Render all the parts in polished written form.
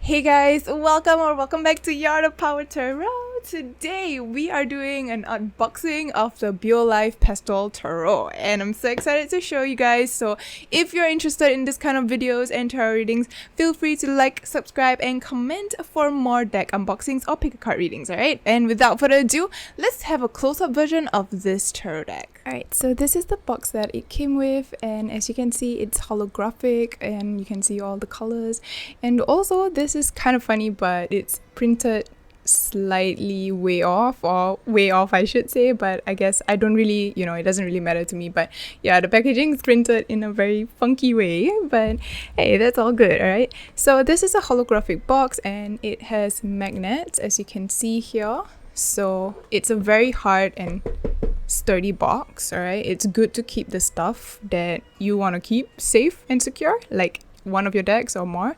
Hey guys, welcome back to Yard of Power Tarot. Today we are doing an unboxing of the Beau Life Pastel Tarot and I'm so excited to show you guys. So if you're interested in this kind of videos and tarot readings, feel free to like, subscribe and comment for more deck unboxings or pick a card readings, alright? And without further ado, let's have a close-up version of this tarot deck. Alright, so this is the box that it came with, and as you can see it's holographic and you can see all the colors, and also this is kind of funny but it's printed slightly way off I should say, but I guess I don't really, it doesn't really matter to me. But yeah, the packaging is printed in a very funky way, but hey, that's all good. All right, so this is a holographic box and it has magnets, as you can see here. So it's a very hard and sturdy box. All right, it's good to keep the stuff that you want to keep safe and secure, like one of your decks or more,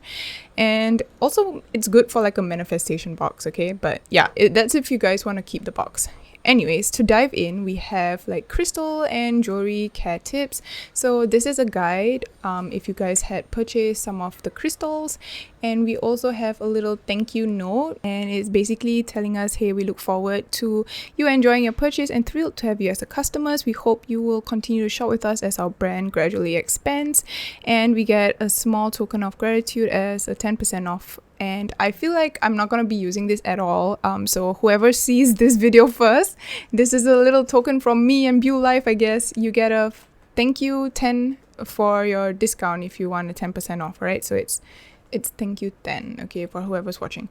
and also it's good for like a manifestation box. Okay, but yeah, that's if you guys want to keep the box. Anyways, to dive in, we have like crystal and jewelry care tips. So this is a guide if you guys had purchased some of the crystals, and we also have a little thank you note, and it's basically telling us, hey, we look forward to you enjoying your purchase and thrilled to have you as a customers. We hope you will continue to shop with us as our brand gradually expands, and we get a small token of gratitude as a 10% off. And I feel like I'm not going to be using this at all. So whoever sees this video first, this is a little token from me and Beau Life, I guess. You get a thank you 10 for your discount if you want a 10% off, right? So it's thank you 10, okay, for whoever's watching.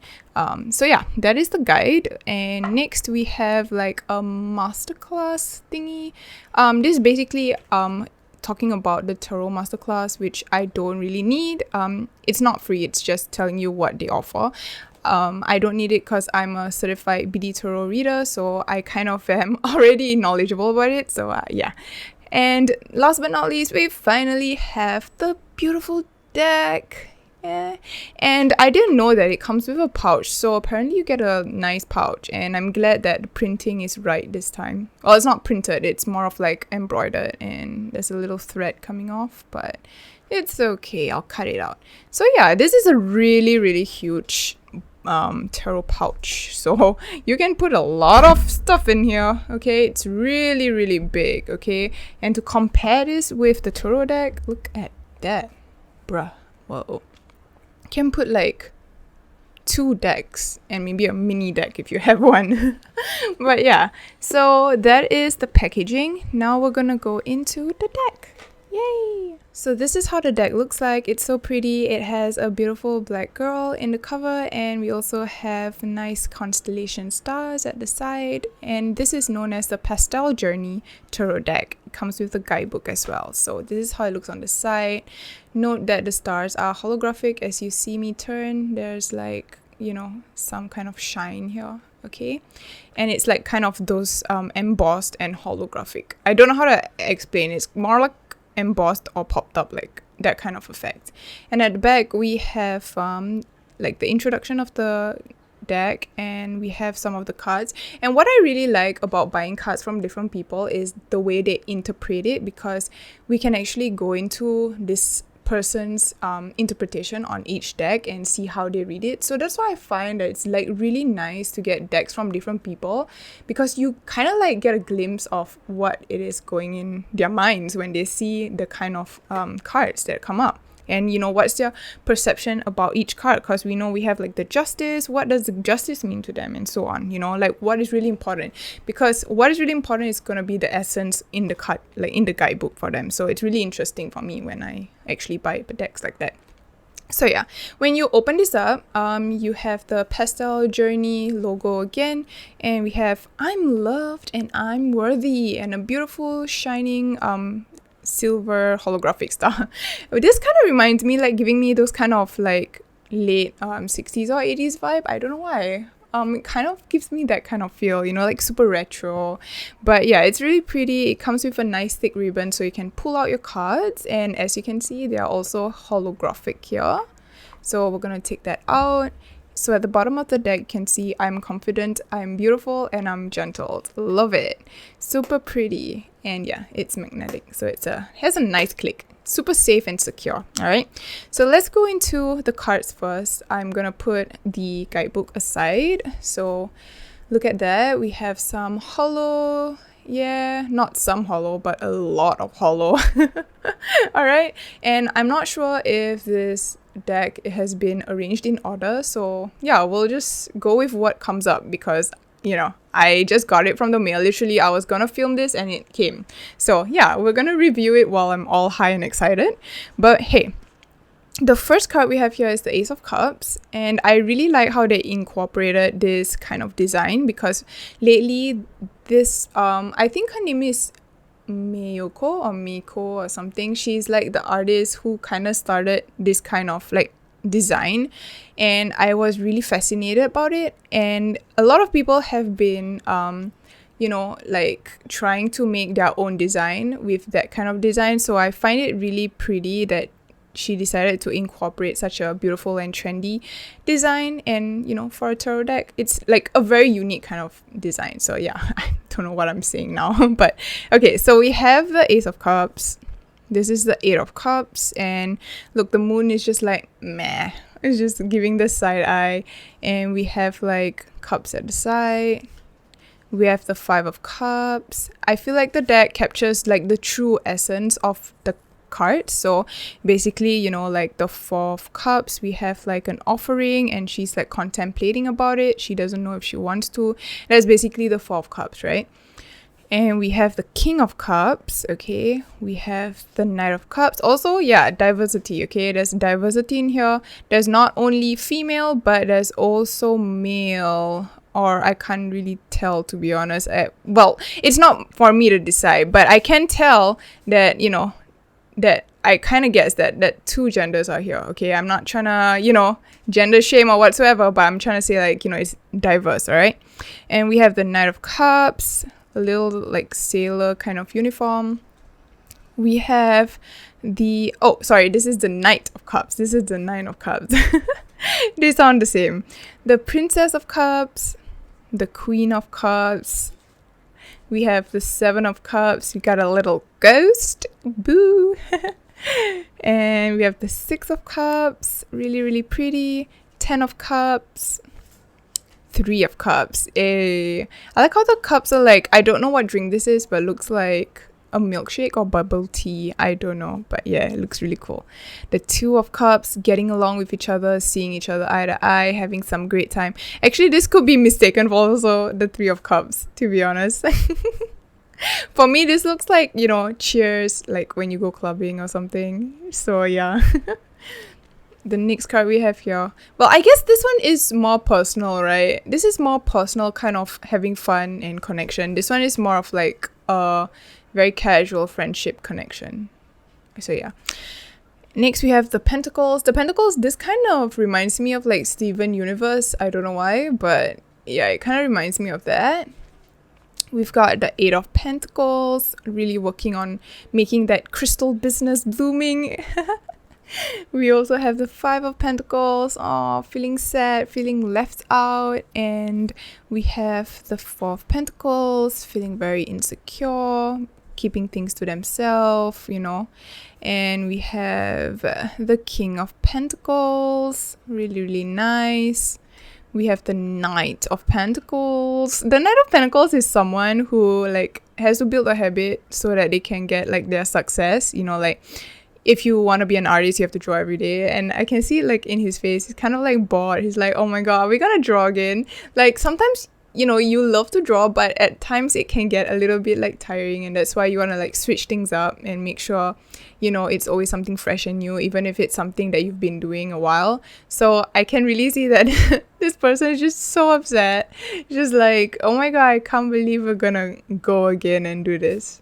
So yeah, that is the guide. And next we have like a masterclass thingy. This is basically talking about the tarot masterclass, which I don't really need. It's not free, it's just telling you what they offer. I don't need it because I'm a certified BD tarot reader, so I kind of am already knowledgeable about it. So yeah. And last but not least, we finally have the beautiful deck. Yeah. And I didn't know that it comes with a pouch, so apparently you get a nice pouch, and I'm glad that the printing is right this time. Well, it's not printed, it's more of like embroidered, and there's a little thread coming off, but it's okay, I'll cut it out. So yeah, this is a really huge tarot pouch, so you can put a lot of stuff in here. Okay, it's really big. Okay, and to compare this with the tarot deck, look at that, bruh. Whoa, can put like 2 decks and maybe a mini deck if you have one. But yeah, so that is the packaging. Now we're gonna go into the deck. Yay! So this is how the deck looks like. It's so pretty. It has a beautiful black girl in the cover, and we also have nice constellation stars at the side. And this is known as the Pastel Journey Tarot Deck. It comes with a guidebook as well. So this is how it looks on the side. Note that the stars are holographic. As you see me turn, there's like, some kind of shine here. Okay, and it's like kind of those embossed and holographic. I don't know how to explain. It's more like embossed or popped up, like that kind of effect. And at the back we have like the introduction of the deck, and we have some of the cards. And what I really like about buying cards from different people is the way they interpret it, because we can actually go into this person's interpretation on each deck and see how they read it. So that's why I find that it's like really nice to get decks from different people, because you kind of like get a glimpse of what it is going in their minds when they see the kind of cards that come up. And what's their perception about each card, because we know we have like the justice. What does the justice mean to them, and so on, like what is really important, because what is really important is going to be the essence in the card, like in the guidebook for them. So it's really interesting for me when I actually buy decks like that. So yeah, when you open this up, you have the Pastel Journey logo again, and we have I'm loved and I'm worthy, and a beautiful shining silver holographic star. This kind of reminds me, like giving me those kind of like late 60s or 80s vibe. I don't know why. It kind of gives me that kind of feel, like super retro. But yeah, it's really pretty. It comes with a nice thick ribbon, so you can pull out your cards, and as you can see, they are also holographic here. So we're gonna take that out. So at the bottom of the deck, you can see I'm confident, I'm beautiful, and I'm gentle. Love it. Super pretty. And yeah, it's magnetic, so it has a nice click. super safe and secure. All right, so let's go into the cards first. I'm gonna put the guidebook aside. So look at that. We have some hollow. Yeah, not some hollow, but a lot of hollow. All right, and I'm not sure if this deck has been arranged in order, so yeah, we'll just go with what comes up because I just got it from the mail. Literally, I was gonna film this and it came. So yeah, we're gonna review it while I'm all high and excited. But hey, the first card we have here is the Ace of Cups, and I really like how they incorporated this kind of design because lately this I think her name is Miyoko or Miko or something. She's like the artist who kind of started this kind of like design, and I was really fascinated about it. And a lot of people have been like trying to make their own design with that kind of design, so I find it really pretty that she decided to incorporate such a beautiful and trendy design. And for a tarot deck, it's like a very unique kind of design. So yeah, I don't know what I'm saying now. But okay, so we have the Ace of Cups. This is the Eight of Cups, and look, the moon is just like meh. It's just giving the side eye. And we have like cups at the side. We have the Five of Cups. I feel like the deck captures like the true essence of the card. So basically, like the Four of Cups, we have like an offering and she's like contemplating about it. She doesn't know if she wants to. That's basically the Four of Cups, right? And we have the King of Cups, okay? We have the Knight of Cups. Also, yeah, diversity, okay? There's diversity in here. There's not only female, but there's also male. Or I can't really tell, to be honest. Well, it's not for me to decide, but I can tell that, that I kind of guess that two genders are here, okay? I'm not trying to, gender shame or whatsoever, but I'm trying to say, like, it's diverse, all right? And we have the Knight of Cups, a little like sailor kind of uniform. We have this is the Knight of Cups. This is the Nine of Cups. They sound the same. The Princess of Cups, the Queen of Cups. We have the Seven of Cups. We got a little ghost. Boo. And we have the Six of Cups. Really, really pretty. 10 of Cups. 3 of Cups. I like how the cups are like, I don't know what drink this is, but it looks like a milkshake or bubble tea. I don't know, but yeah, it looks really cool. The 2 of Cups, getting along with each other, seeing each other eye to eye, having some great time. Actually, this could be mistaken for also the 3 of Cups, to be honest. For me, this looks like, cheers, like when you go clubbing or something. So yeah. The next card we have here. Well, I guess this one is more personal, right? This is more personal, kind of having fun and connection. This one is more of like a very casual friendship connection. So yeah. Next we have the Pentacles. The Pentacles, this kind of reminds me of like Steven Universe. I don't know why, but yeah, it kind of reminds me of that. We've got the Eight of Pentacles, really working on making that crystal business blooming. We also have the Five of Pentacles, feeling sad, feeling left out. And we have the Four of Pentacles, feeling very insecure, keeping things to themselves, And we have the King of Pentacles, really, really nice. We have the Knight of Pentacles. The Knight of Pentacles is someone who like has to build a habit so that they can get like their success, like if you want to be an artist, you have to draw every day. And I can see it like in his face. He's kind of like bored. He's like, oh my God, are we going to draw again? Like sometimes, you love to draw, but at times it can get a little bit like tiring. And that's why you want to like switch things up and make sure, it's always something fresh and new, even if it's something that you've been doing a while. So I can really see that this person is just so upset. Just like, oh my God, I can't believe we're going to go again and do this.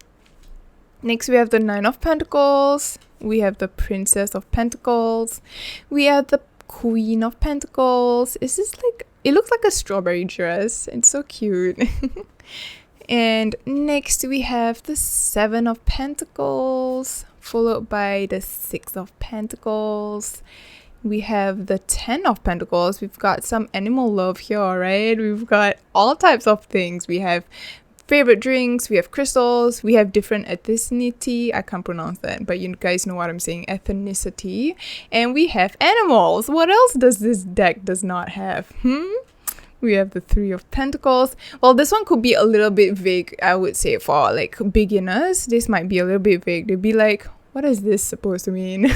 Next, we have the Nine of Pentacles. We have the Princess of Pentacles. We have the Queen of Pentacles. Is this like, it looks like a strawberry dress. It's so cute. And next we have the Seven of Pentacles, followed by the Six of Pentacles. We have the 10 of Pentacles. We've got some animal love here, right? We've got all types of things. We have favorite drinks, we have crystals, we have different ethnicity. I can't pronounce that, but you guys know what I'm saying, ethnicity. And we have animals. What else does this deck does not have? We have the Three of Pentacles. Well, this one could be a little bit vague, I would say, for like beginners. This might be a little bit vague. They'd be like, what is this supposed to mean?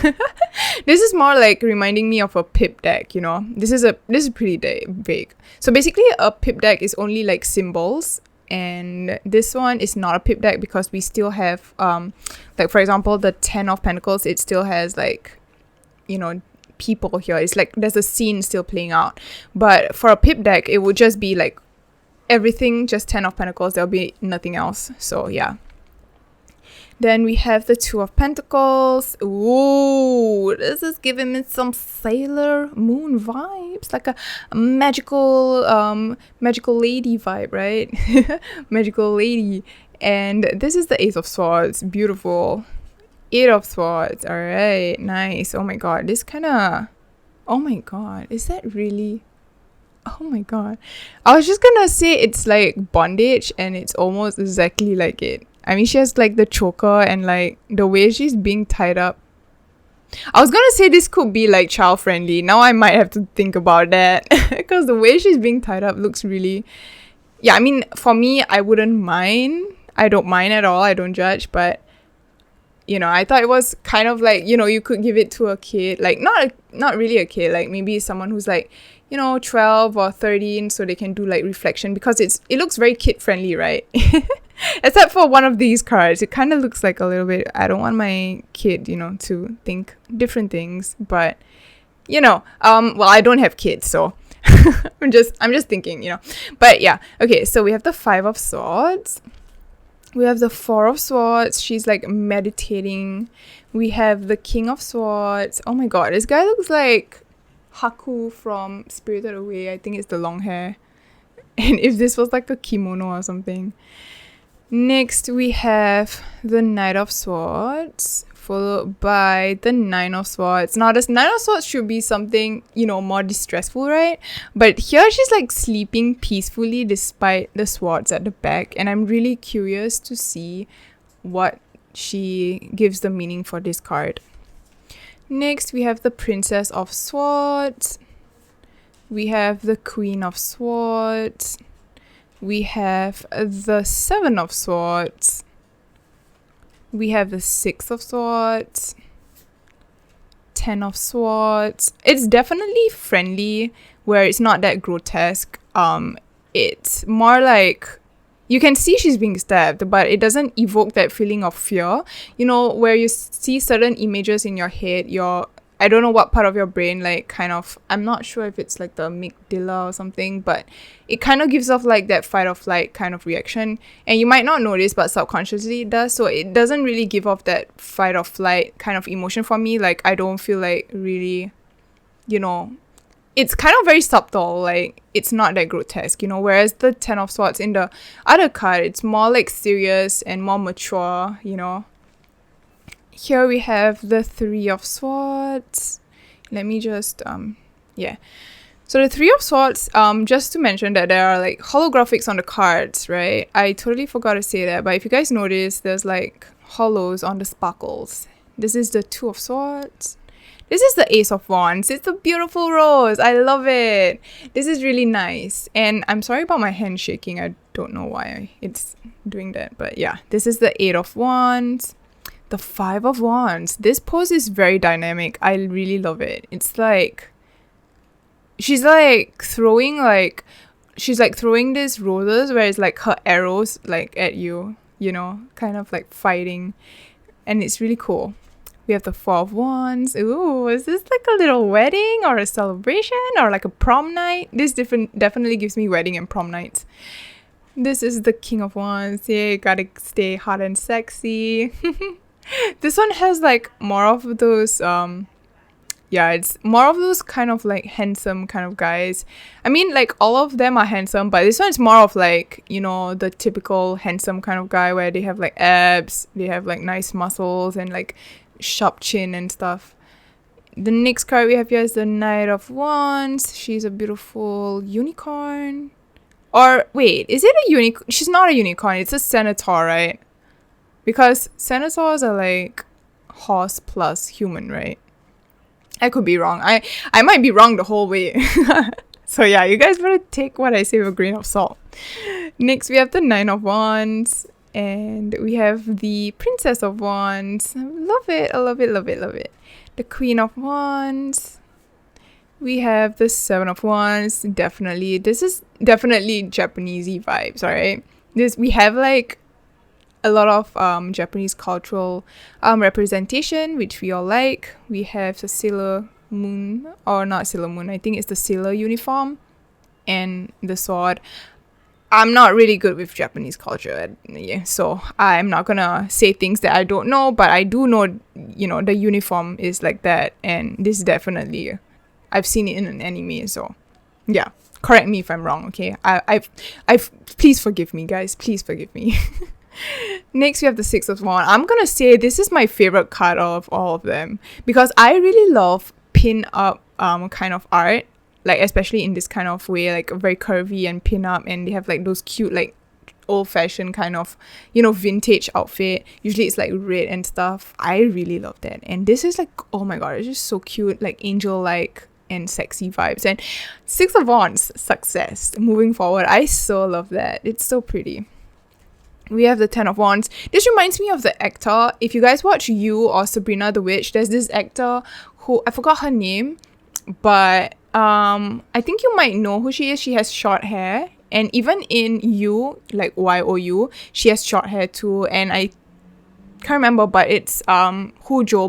This is more like reminding me of a pip deck, you know. This is pretty vague. So basically a pip deck is only like symbols, and this one is not a pip deck because we still have like, for example, the 10 of Pentacles, it still has like, you know, people here. It's like there's a scene still playing out. But for a pip deck, it would just be like everything, just 10 of Pentacles. There'll be nothing else. So yeah. Then we have the Two of Pentacles. Ooh, this is giving me some Sailor Moon vibes, like a magical lady vibe, right? Magical lady. And this is the Ace of Swords. Beautiful. Eight of Swords. All right, nice. Oh my god, this kind of... Oh my god, is that really... Oh my god. I was just gonna say it's like bondage, and it's almost exactly like it. I mean, she has like the choker and like the way she's being tied up. I was gonna say this could be like child friendly. Now I might have to think about that because the way she's being tied up looks really... Yeah, I mean, for me, I wouldn't mind. I don't mind at all. I don't judge, but you know, I thought it was kind of like, you know, you could give it to a kid, like not really a kid, like maybe someone who's like, you know, 12 or 13, so they can do like reflection, because it looks very kid friendly, right? Except for one of these cards, it kind of looks like a little bit, I don't want my kid, you know, to think different things, but you know, well, I don't have kids, so I'm just thinking, you know. But yeah, okay, so we have the Five of Swords. We have the Four of Swords. She's like meditating. We have the King of Swords. Oh my god, this guy looks like Haku from Spirited Away. I think it's the long hair. And if this was like a kimono or something. Next, we have the Knight of Swords, followed by the Nine of Swords. Now, this Nine of Swords should be something, you know, more distressful, right? But here she's like sleeping peacefully despite the swords at the back. And I'm really curious to see what she gives the meaning for this card. Next, we have the Princess of Swords. We have the Queen of Swords. We have the Seven of Swords. We have the Six of Swords. 10 of Swords. It's definitely friendly, where it's not that grotesque. It's more like, you can see she's being stabbed, but it doesn't evoke that feeling of fear. You know, where you see certain images in your head, I don't know what part of your brain, like, kind of, I'm not sure if it's like the amygdala or something, but it kind of gives off like that fight or flight kind of reaction. And you might not notice, but subconsciously it does. So it doesn't really give off that fight or flight kind of emotion for me. Like, I don't feel like really, you know, it's kind of very subtle. Like, it's not that grotesque, you know, whereas the 10 of Swords in the other card, it's more like serious and more mature, you know. Here we have the Three of Swords. Let me just, yeah. So the Three of Swords, just to mention that there are like holographics on the cards, right? I totally forgot to say that, but if you guys notice, there's like hollows on the sparkles. This is the Two of Swords. This is the Ace of Wands. It's a beautiful rose. I love it. This is really nice. And I'm sorry about my hand shaking. I don't know why it's doing that, but yeah. This is the Eight of Wands. The Five of Wands. This pose is very dynamic. I really love it. It's like she's like throwing these roses where it's like her arrows like at you, you know, kind of like fighting, and it's really cool. We have the Four of Wands. Ooh, is this like a little wedding or a celebration or like a prom night? This definitely gives me wedding and prom nights. This is the King of Wands. Yeah, gotta stay hot and sexy. This one has like more of those it's more of those kind of like handsome kind of guys. I mean, like all of them are handsome, but this one is more of like, you know, the typical handsome kind of guy where they have like abs, they have like nice muscles and like sharp chin and stuff. The next card we have here is the Knight of Wands. She's a beautiful unicorn. Or wait, is it a unicorn? She's not a unicorn. It's a centaur, right? Because centaurs are like horse plus human, right? I could be wrong. I might be wrong the whole way. So yeah, you guys better take what I say with a grain of salt. Next, we have the Nine of Wands. And we have the Princess of Wands. I love it. I love it, love it, love it. The Queen of Wands. We have the Seven of Wands. Definitely. This is definitely Japanesey vibes, alright? We have like a lot of Japanese cultural representation, which we all like. We have the Sailor Moon, or not Sailor Moon, I think it's the Sailor uniform and the sword. I'm not really good with Japanese culture, so I'm not gonna say things that I don't know, but I do know, the uniform is like that, and this definitely, I've seen it in an anime, so yeah, correct me if I'm wrong, okay? I've please forgive me, guys, please forgive me. Next, we have the Six of Wands. I'm gonna say this is my favorite card of all of them because I really love pin up kind of art, like especially in this kind of way, like very curvy and pin up, and they have like those cute like old-fashioned kind of vintage outfit. Usually it's like red and stuff. I really love that, and this is like, oh my god, it's just so cute, like angel like and sexy vibes. And Six of Wands, success moving forward. I so love that. It's so pretty. We have the Ten of Wands. This reminds me of the actor. If you guys watch You or Sabrina the Witch, there's this actor who, I forgot her name, but I think you might know who she is. She has short hair, and even in You, like YOU, she has short hair too. And I can't remember, but it's who Joel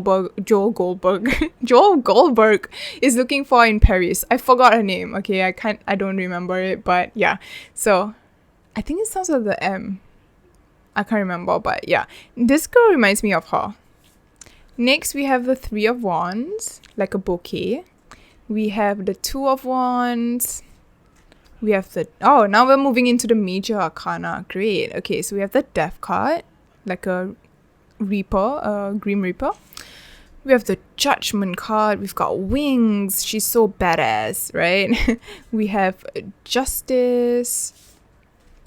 Goldberg Joel Goldberg is looking for in Paris. I forgot her name. Okay, I don't remember it, but yeah. So I think it sounds like the M. I can't remember, but yeah, this girl reminds me of her. Next, we have the Three of Wands, like a bouquet. We have the Two of Wands. We have now we're moving into the major arcana. Great. Okay, so we have the Death card, like a Reaper, a Grim Reaper. We have the Judgment card. We've got wings. She's so badass, right? We have Justice.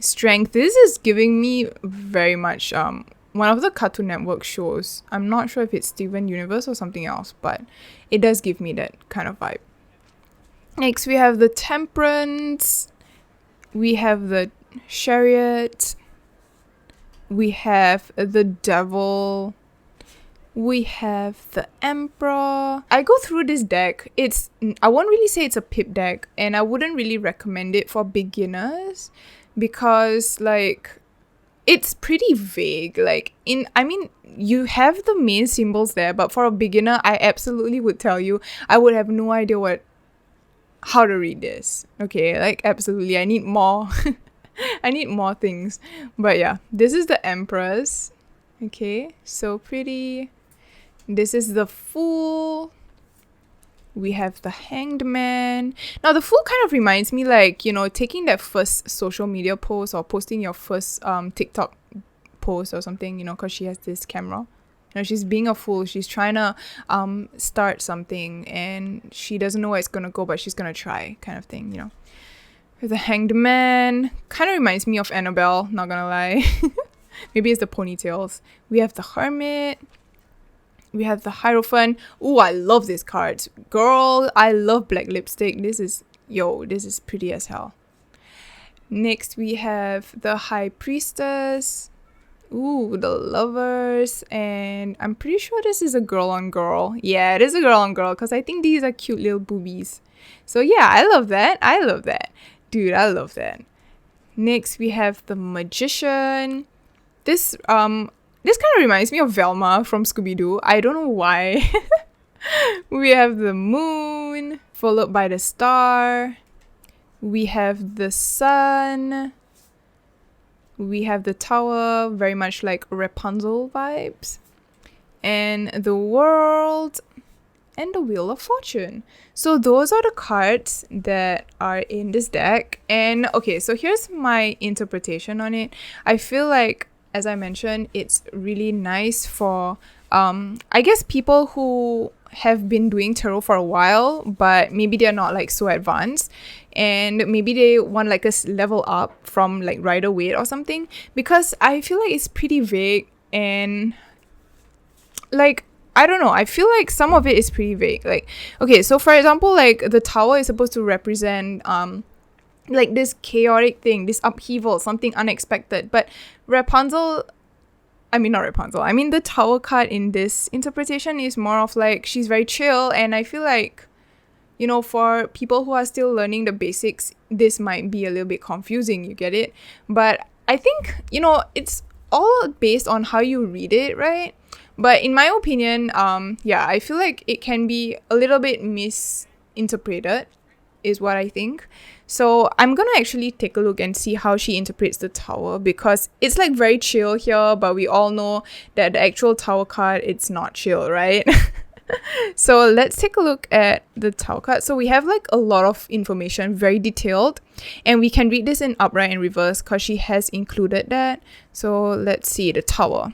Strength. This is giving me very much one of the Cartoon Network shows. I'm not sure if it's Steven Universe or something else, but it does give me that kind of vibe. Next, we have the Temperance. We have the Chariot. We have the Devil. We have the Emperor. I go through this deck. I won't really say it's a pip deck, and I wouldn't really recommend it for beginners, because like it's pretty vague. You have the main symbols there, but for a beginner, I absolutely would tell you I would have no idea how to read this. Okay, like absolutely, I need more. I need more things. But yeah, this is the Empress. Okay, so pretty. This is the Fool. We have the Hanged Man. Now, the Fool kind of reminds me, like, taking that first social media post or posting your first TikTok post or something, because she has this camera. She's being a fool. She's trying to start something, and she doesn't know where it's going to go, but she's going to try, kind of thing, With the Hanged Man. Kind of reminds me of Annabelle, not going to lie. Maybe it's the ponytails. We have the Hermit. We have the Hierophant. Ooh, I love this card. Girl, I love black lipstick. This is pretty as hell. Next, we have the High Priestess. Ooh, the Lovers. And I'm pretty sure this is a girl on girl. Yeah, it is a girl on girl, because I think these are cute little boobies. So yeah, I love that. Dude, I love that. Next, we have the Magician. This kind of reminds me of Velma from Scooby-Doo. I don't know why. We have the Moon, followed by the Star. We have the Sun. We have the Tower, very much like Rapunzel vibes. And the World. And the Wheel of Fortune. So those are the cards that are in this deck. And okay, so here's my interpretation on it. I feel like, as I mentioned, it's really nice for I guess people who have been doing tarot for a while, but maybe they're not like so advanced. and maybe they want like a level up from like rider weight or something, because I feel like it's pretty vague, and like I don't know, I feel like some of it is pretty vague. Like, okay, so for example, like the tower is supposed to represent like this chaotic thing, this upheaval, something unexpected, but Rapunzel, not Rapunzel, the tower card in this interpretation is more of like she's very chill, and I feel like, you know, for people who are still learning the basics, this might be a little bit confusing, you get it? But I think, you know, it's all based on how you read it, right? But in my opinion, I feel like it can be a little bit misinterpreted, is what I think. So I'm gonna actually take a look and see how she interprets the tower, because it's like very chill here, but we all know that the actual tower card, it's not chill, right? So let's take a look at the tower card. So we have like a lot of information, very detailed, and we can read this in upright and reverse because she has included that. So let's see the tower.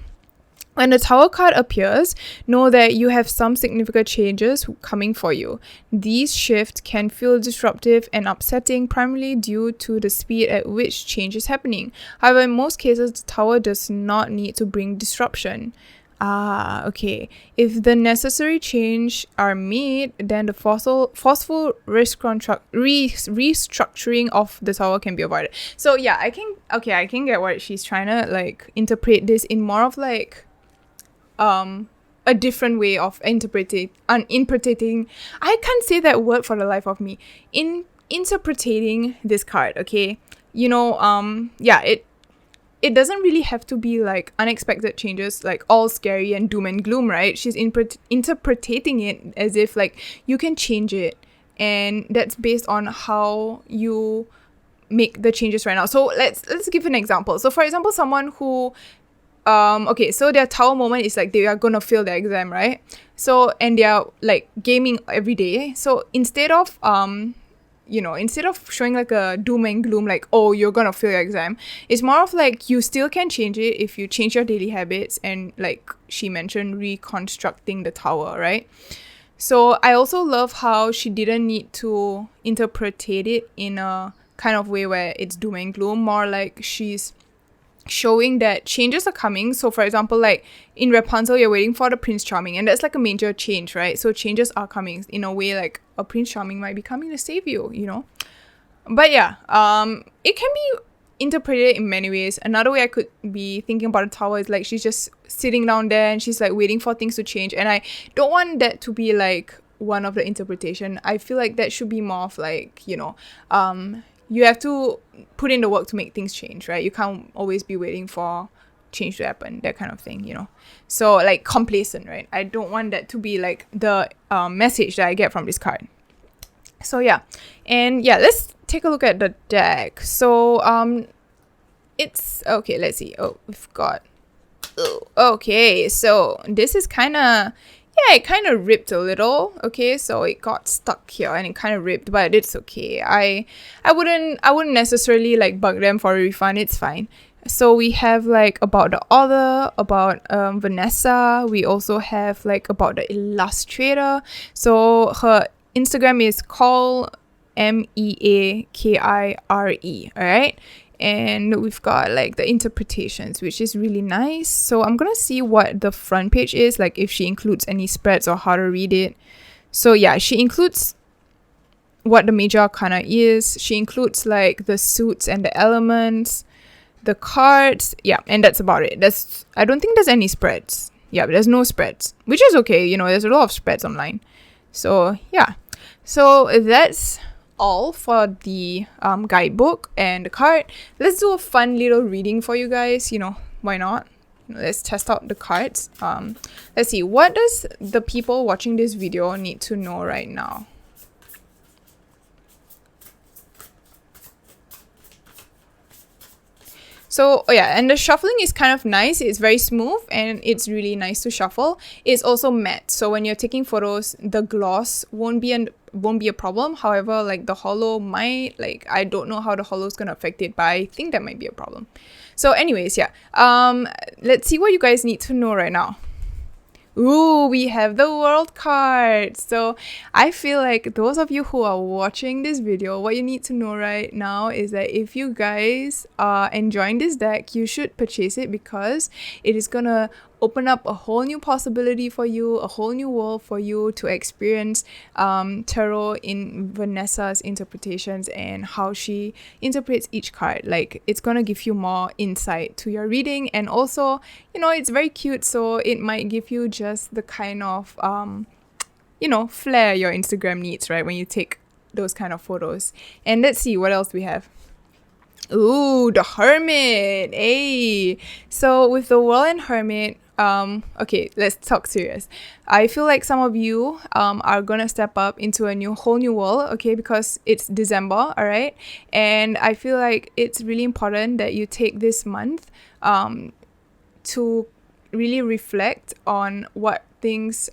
When the tower card appears, know that you have some significant changes coming for you. These shifts can feel disruptive and upsetting, primarily due to the speed at which change is happening. However, in most cases, the tower does not need to bring disruption. Okay. If the necessary change are made, then the forceful restructuring of the tower can be avoided. So yeah, I can get what she's trying to like interpret this in more of like a different way of interpreting. I can't say that word for the life of me. Interpreting this card, okay? You know, it doesn't really have to be like unexpected changes, like all scary and doom and gloom, right? She's interpreting it as if like you can change it, and that's based on how you make the changes right now. So let's give an example. So for example, someone who so their tower moment is like they are gonna fail their exam, right? So, and they are like gaming every day. So instead of showing like a doom and gloom, like, oh, you're gonna fail your exam, it's more of like you still can change it if you change your daily habits, and like she mentioned, reconstructing the tower, right? So I also love how she didn't need to interpret it in a kind of way where it's doom and gloom, more like she's showing that changes are coming. So for example, like in Rapunzel, you're waiting for the Prince Charming, and that's like a major change, right? So changes are coming in a way, like a Prince Charming might be coming to save you, you know? But yeah, it can be interpreted in many ways. Another way I could be thinking about the tower is like she's just sitting down there and she's like waiting for things to change, and I don't want that to be like one of the interpretation. I feel like that should be more of like, you know, you have to put in the work to make things change, right? You can't always be waiting for change to happen, that kind of thing, you know? So like complacent, right? I don't want that to be like the message that I get from this card. So yeah, and yeah, let's take a look at the deck. So it's okay, let's see. Oh, we've got okay, so this is kind of, yeah, it kind of ripped a little. Okay, so it got stuck here and it kind of ripped, but it's okay. I wouldn't necessarily like bug them for a refund. It's fine. So we have like about the author, about Vanessa. We also have like about the illustrator. So her Instagram is called Meakire. All right. And we've got like the interpretations, which is really nice. So I'm gonna see what the front page is, like if she includes any spreads or how to read it. So yeah, she includes what the major arcana is. She includes like the suits and the elements, the cards. Yeah, and that's about it. I don't think there's any spreads. Yeah, but there's no spreads, which is okay. You know, there's a lot of spreads online. So yeah, so that's all for the guidebook and the card. Let's do a fun little reading for you guys. You know, why not? Let's test out the cards. Let's see, what does the people watching this video need to know right now? So, oh yeah, and the shuffling is kind of nice. It's very smooth and it's really nice to shuffle. It's also matte, so when you're taking photos, the gloss won't be a problem. However, like the holo might, like I don't know how the holo is gonna affect it, but I think that might be a problem. So anyways, yeah, let's see what you guys need to know right now. Ooh, we have the world card. So I feel like those of you who are watching this video, what you need to know right now is that if you guys are enjoying this deck, you should purchase it because it is gonna open up a whole new possibility for you, a whole new world for you to experience tarot in Vanessa's interpretations and how she interprets each card. Like, it's gonna give you more insight to your reading, and also, you know, it's very cute, so it might give you just the kind of you know, flair your Instagram needs, right, when you take those kind of photos. And let's see what else we have. Ooh, the Hermit. Hey, so with the World and Hermit, okay, let's talk serious. I feel like some of you are gonna step up into a whole new world, okay, because it's December, all right? And I feel like it's really important that you take this month to really reflect on what things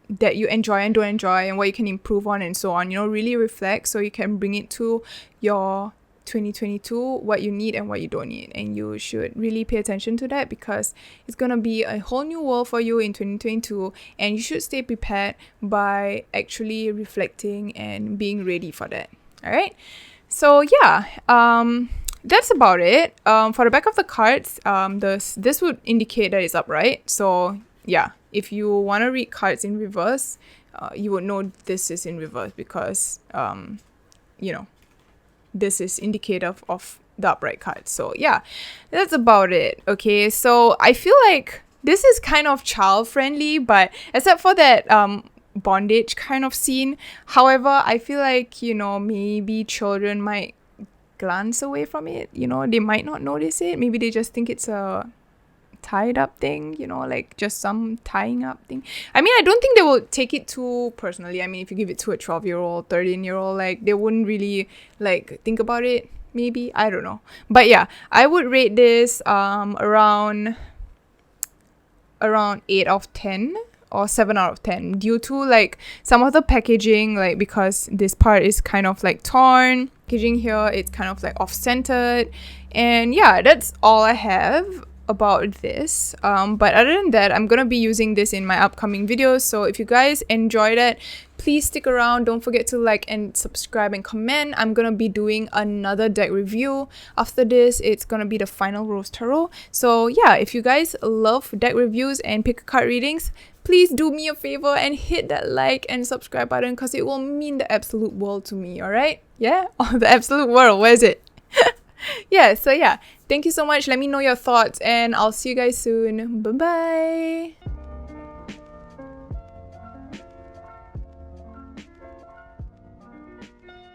that you enjoy and don't enjoy, and what you can improve on, and so on. You know, really reflect so you can bring it to your 2022, what you need and what you don't need. And you should really pay attention to that because it's gonna be a whole new world for you in 2022, and you should stay prepared by actually reflecting and being ready for that. All right, so yeah, that's about it. For the back of the cards, this would indicate that it's upright. So yeah, if you want to read cards in reverse, you would know this is in reverse because you know, this is indicative of the upright card. So yeah, that's about it. Okay, so I feel like this is kind of child friendly, but except for that bondage kind of scene. However, I feel like, you know, maybe children might glance away from it. You know, they might not notice it. Maybe they just think it's a tied up thing, you know, like just some tying up thing. I mean, I don't think they will take it too personally. I mean, if you give it to a 12-year-old, 13-year-old, like, they wouldn't really like think about it, maybe. I don't know. But yeah, I would rate this around 8 out of 10 or 7 out of 10 due to like some of the packaging, like because this part is kind of like torn. Packaging here, it's kind of like off-centered. And yeah, that's all I have about this. But other than that, I'm gonna be using this in my upcoming videos. So if you guys enjoyed it, please stick around. Don't forget to like and subscribe and comment. I'm gonna be doing another deck review after this. It's gonna be the final Rose Tarot. So yeah, if you guys love deck reviews and pick a card readings, please do me a favor and hit that like and subscribe button because it will mean the absolute world to me. All right? Yeah. Oh, the absolute world. Where is it? Yeah, so yeah, thank you so much. Let me know your thoughts and I'll see you guys soon. Bye bye.